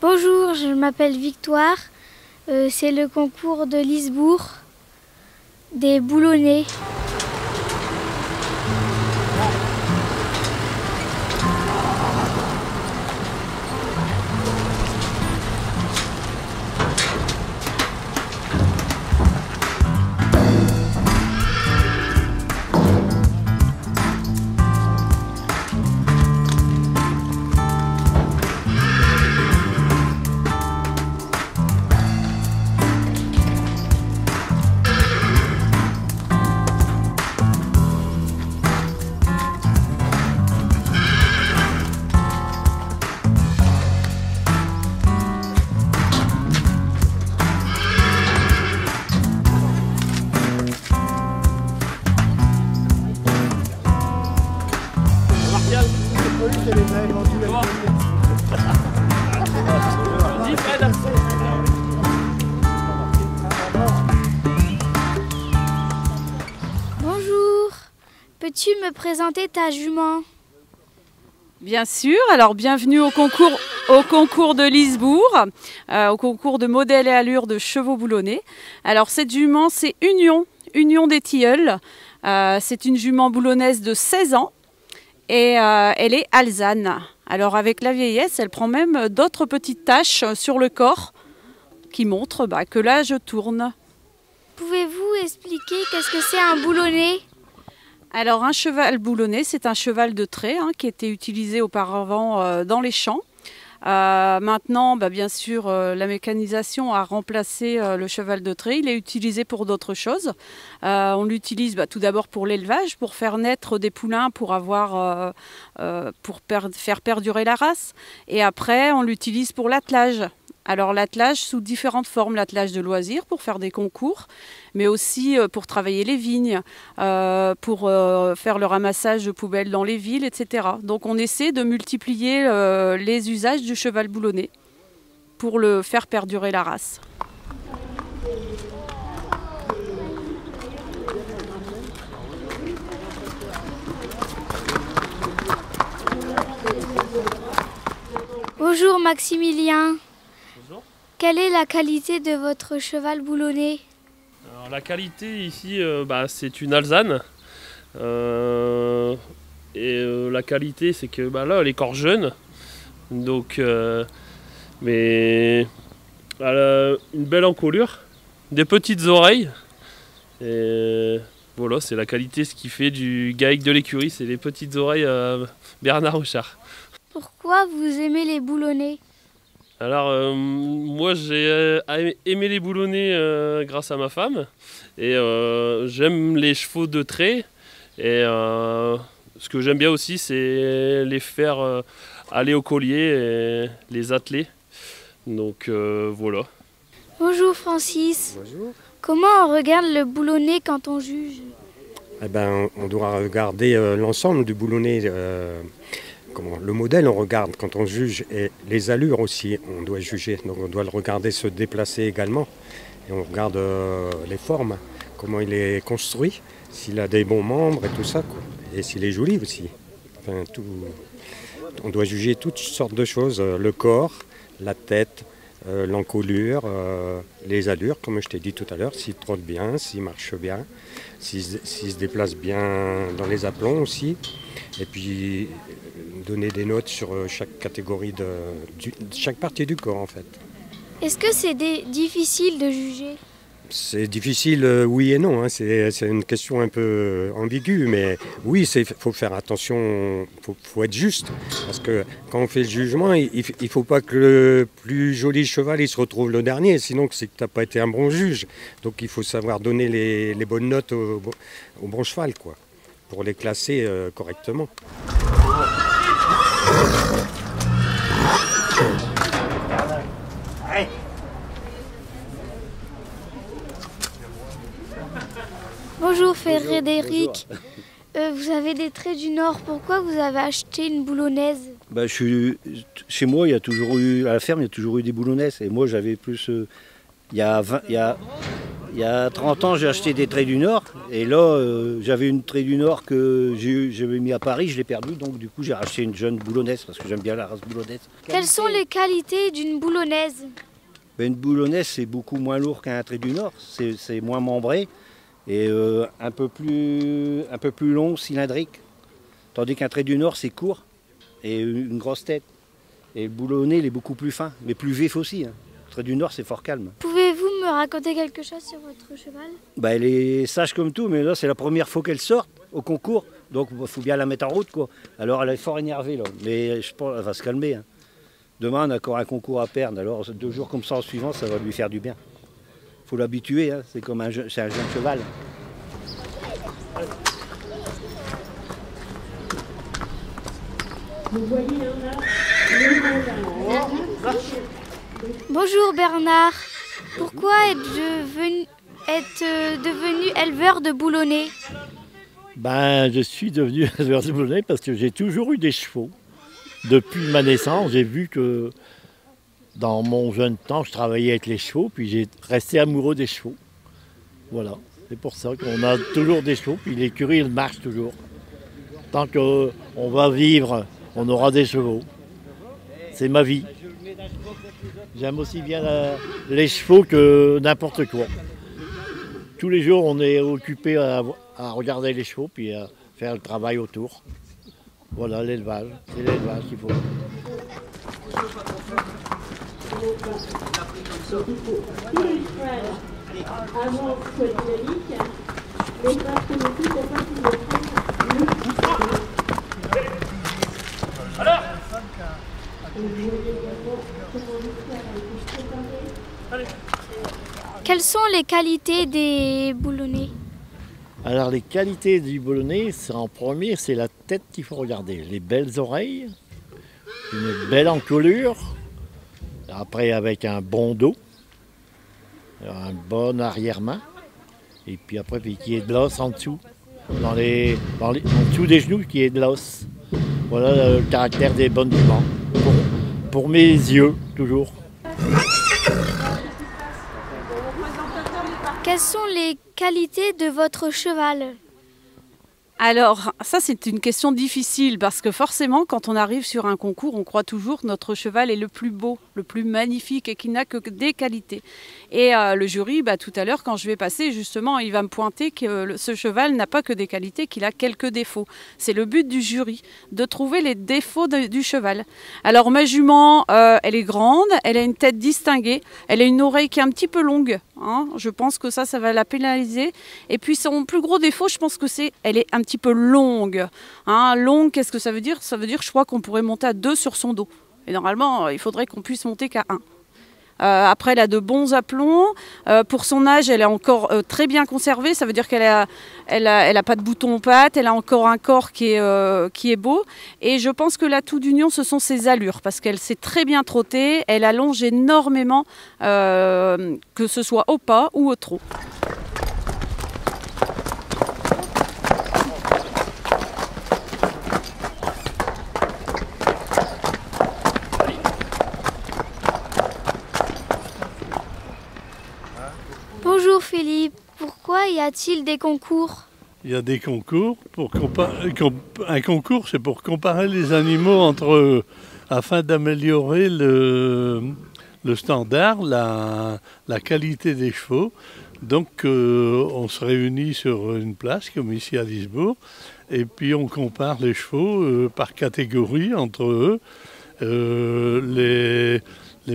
Bonjour, je m'appelle Victoire. C'est le concours de Lisbourg des boulonnais. Bonjour, peux-tu me présenter ta jument? Bien sûr, alors bienvenue au concours de Lisbourg, au concours de modèles et allures de chevaux boulonnais. Alors cette jument, c'est Union des Tilleuls. C'est une jument boulonnaise de 16 ans et elle est alezane. Alors avec la vieillesse, elle prend même d'autres petites taches sur le corps qui montrent que l'âge tourne. Pouvez-vous expliquer qu'est-ce que c'est un boulonnet? Alors un cheval boulonné, c'est un cheval de trait qui était utilisé auparavant dans les champs. Maintenant, bien sûr, la mécanisation a remplacé le cheval de trait. Il est utilisé pour d'autres choses. On l'utilise tout d'abord pour l'élevage, pour faire naître des poulains, pour faire perdurer la race. Et après, on l'utilise pour l'attelage. Alors l'attelage sous différentes formes, l'attelage de loisirs pour faire des concours, mais aussi pour travailler les vignes, pour faire le ramassage de poubelles dans les villes, etc. Donc on essaie de multiplier les usages du cheval boulonné pour le faire perdurer la race. Bonjour Maximilien. Bonjour. Quelle est la qualité de votre cheval boulonné? Alors, la qualité ici, c'est une alezane. La qualité, c'est que là, elle est encore jeune. Donc, mais elle a une belle encolure, des petites oreilles. Et voilà, c'est la qualité, ce qui fait du GAEC de l'écurie, c'est les petites oreilles Bernard Rouchard. Pourquoi vous aimez les boulonnais? Alors moi j'ai aimé les boulonnais grâce à ma femme et j'aime les chevaux de trait et ce que j'aime bien aussi c'est les faire aller au collier et les atteler. Donc voilà. Bonjour Francis. Bonjour. Comment on regarde le boulonnet quand on juge? On doit regarder l'ensemble du boulonnet. Le modèle, on regarde quand on juge, et les allures aussi, on doit juger. Donc on doit le regarder se déplacer également. Et on regarde les formes, comment il est construit, s'il a des bons membres et tout ça, quoi. Et s'il est joli aussi. Enfin, on doit juger toutes sortes de choses, le corps, la tête, l'encolure, les allures, comme je t'ai dit tout à l'heure, s'il trotte bien, s'il marche bien, s'il se déplace bien dans les aplombs aussi. Et puis donner des notes sur chaque catégorie de chaque partie du corps en fait. Est-ce que c'est difficile de juger? C'est difficile, oui et non. C'est une question un peu ambiguë, mais oui, faut faire attention, faut être juste. Parce que quand on fait le jugement, il ne faut pas que le plus joli cheval il se retrouve le dernier, sinon c'est que tu n'as pas été un bon juge. Donc il faut savoir donner les bonnes notes au bon cheval, quoi, pour les classer correctement. Bonjour Frédéric. Vous avez des traits du Nord. Pourquoi vous avez acheté une boulonnaise? Chez moi, il y a toujours eu, à la ferme, il y a toujours eu des boulonnaises. Et moi, j'avais plus... il y a Il y a 30 ans, j'ai acheté des traits du Nord. Et là, j'avais une trait du Nord que j'avais mis à Paris, je l'ai perdue. Donc du coup, j'ai racheté une jeune boulonnaise parce que j'aime bien la race boulonnaise. Quelles sont les qualités d'une boulonnaise? Ben, une boulonnaise, c'est beaucoup moins lourd qu'un trait du Nord. C'est moins membré et un peu plus long, cylindrique. Tandis qu'un trait du Nord, c'est court et une grosse tête. Et le boulonné, il est beaucoup plus fin, mais plus vif aussi. Hein. Le trait du Nord, c'est fort calme. Pouvez-vous me raconter quelque chose sur votre cheval? Bah, elle est sage comme tout, mais là, c'est la première fois qu'elle sort au concours. Donc, il faut bien la mettre en route, quoi. Alors, elle est fort énervée, là. Mais je pense qu'elle va se calmer. Hein. Demain, on a encore un concours à Perne. Alors, 2 jours comme ça en suivant, ça va lui faire du bien. Il faut l'habituer, hein. C'est comme un jeune cheval. Bonjour Bernard. Pourquoi êtes-vous devenu éleveur de boulonnais? Ben, je suis devenu éleveur de boulonnais parce que j'ai toujours eu des chevaux. Depuis ma naissance, j'ai vu que dans mon jeune temps, je travaillais avec les chevaux, puis j'ai resté amoureux des chevaux. Voilà, c'est pour ça qu'on a toujours des chevaux, puis l'écurie, elle marche toujours. Tant qu'on va vivre, on aura des chevaux. C'est ma vie. J'aime aussi bien les chevaux que n'importe quoi. Tous les jours, on est occupé à regarder les chevaux, puis à faire le travail autour. Voilà l'élevage, c'est l'élevage qu'il faut. Quelles sont les qualités des boulonnais? Alors les qualités du boulonnais, c'est en premier, c'est la tête qu'il faut regarder. Les belles oreilles, une belle encolure, après avec un bon dos, un bon arrière-main, et puis après qu'il y ait de l'os en dessous, en dessous des genoux qu'il y ait de l'os. Voilà le caractère des bonnes juments, pour mes yeux toujours. Quelles sont les qualités de votre cheval? Alors, ça c'est une question difficile parce que forcément, quand on arrive sur un concours, on croit toujours que notre cheval est le plus beau, le plus magnifique et qu'il n'a que des qualités. Et le jury, tout à l'heure, quand je vais passer, justement, il va me pointer que ce cheval n'a pas que des qualités, qu'il a quelques défauts. C'est le but du jury, de trouver les défauts du cheval. Alors, ma jument, elle est grande, elle a une tête distinguée, elle a une oreille qui est un petit peu longue. Hein, je pense que ça va la pénaliser. Et puis son plus gros défaut, je pense que elle est un petit peu longue. Hein, longue, qu'est-ce que ça veut dire? Ça veut dire, je crois qu'on pourrait monter à 2 sur son dos. Et normalement, il faudrait qu'on puisse monter qu'à 1. Après, elle a de bons aplombs. Pour son âge, elle est encore très bien conservée. Ça veut dire qu'elle a pas de boutons aux pattes. Elle a encore un corps qui est beau. Et je pense que l'atout d'Union, ce sont ses allures. Parce qu'elle sait très bien trotter. Elle allonge énormément, que ce soit au pas ou au trot. Bonjour Philippe, pourquoi y a-t-il des concours? Il y a des concours. Un concours, c'est pour comparer les animaux entre eux, afin d'améliorer le standard, la qualité des chevaux. Donc on se réunit sur une place, comme ici à Lisbourg, et puis on compare les chevaux par catégorie entre eux. Les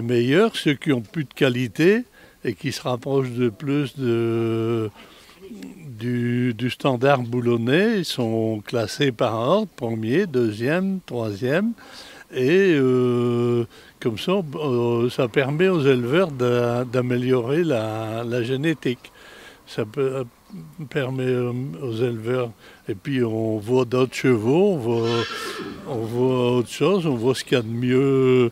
meilleurs, ceux qui ont plus de qualité, et qui se rapprochent de plus du standard boulonnais. Ils sont classés par ordre, premier, deuxième, troisième. Et comme ça, ça permet aux éleveurs d'améliorer la génétique. Ça permet aux éleveurs. Et puis on voit d'autres chevaux, on voit autre chose, on voit ce qu'il y a de mieux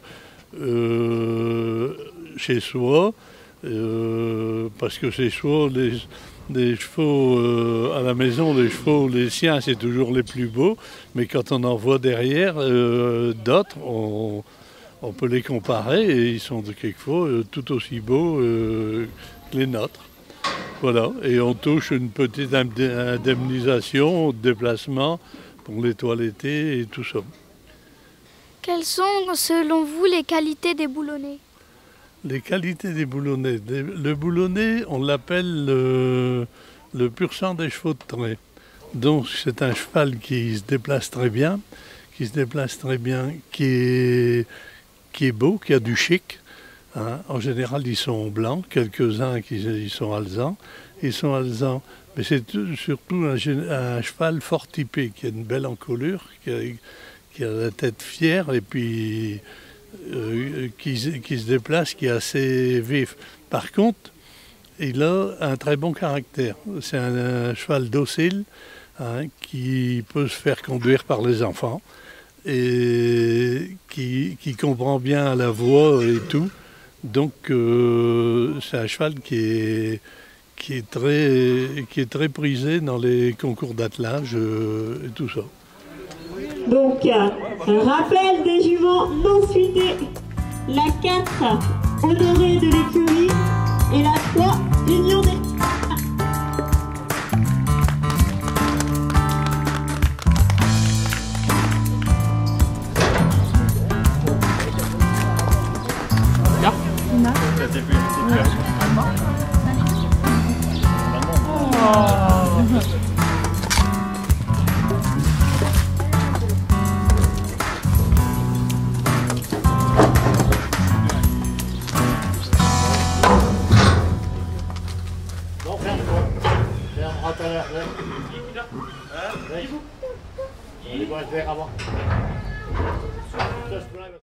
chez soi. Parce que c'est soit des chevaux à la maison, les chevaux, les siens, c'est toujours les plus beaux, mais quand on en voit derrière d'autres, on peut les comparer et ils sont quelquefois tout aussi beaux que les nôtres. Voilà, et on touche une petite indemnisation au déplacement pour les toiletter et tout ça. Quelles sont, selon vous, les qualités des boulonnais? Les qualités des boulonnais. Le boulonnet, on l'appelle le pur sang des chevaux de trait. Donc c'est un cheval qui se déplace très bien, qui est beau, qui a du chic. Hein. En général, ils sont blancs, quelques-uns ils sont alezans. Mais c'est surtout un cheval fort typé, qui a une belle encolure, qui a la tête fière et puis qui se déplace, qui est assez vif. Par contre, il a un très bon caractère. C'est un cheval docile, hein, qui peut se faire conduire par les enfants et qui comprend bien la voix et tout. Donc c'est un cheval qui est très prisé dans les concours d'attelage et tout ça. Donc, un rappel des juments non suités. La 4, Honoré de l'écurie. Et la 3, Union des... On est bon à faire avant.